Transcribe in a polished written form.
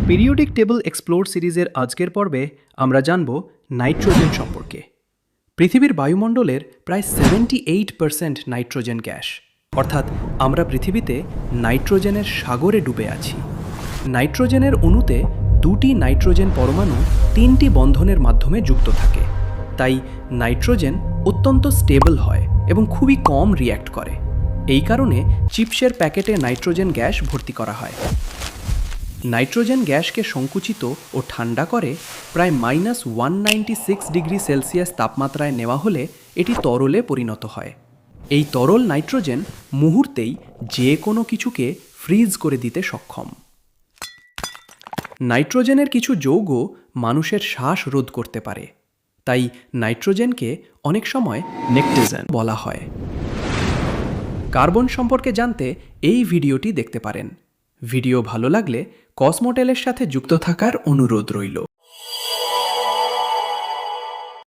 Periodic table explore সিরিজের আজকের পর্বে আমরা জানব নাইট্রোজেন সম্পর্কে। পৃথিবীর বায়ুমণ্ডলের প্রায় 78% নাইট্রোজেন গ্যাস, অর্থাৎ আমরা পৃথিবীতে নাইট্রোজেনের সাগরে ডুবে আছি। নাইট্রোজেনের অণুতে দুটি নাইট্রোজেন পরমাণু তিনটি বন্ধনের মাধ্যমে যুক্ত থাকে, তাই নাইট্রোজেন অত্যন্ত স্টেবল হয় এবং খুবই কম রিয়্যাক্ট করে। এই কারণে চিপসের প্যাকেটে নাইট্রোজেন গ্যাস ভর্তি করা হয়। নাইট্রোজেন গ্যাসকে সংকুচিত ও ঠান্ডা করে প্রায় -196 ডিগ্রি সেলসিয়াস তাপমাত্রায় নেওয়া হলে এটি তরলে পরিণত হয়। এই তরল নাইট্রোজেন মুহূর্তেই যে কোনো কিছুকে ফ্রিজ করে দিতে সক্ষম। নাইট্রোজেনের কিছু যৌগ মানুষের শ্বাস রোধ করতে পারে, তাই নাইট্রোজেনকে অনেক সময় নেক্টেজেন বলা হয়। কার্বন সম্পর্কে জানতে এই ভিডিওটি দেখতে পারেন। ভিডিও ভালো লাগলে কসমোটেলের সাথে যুক্ত থাকার অনুরোধ রইল।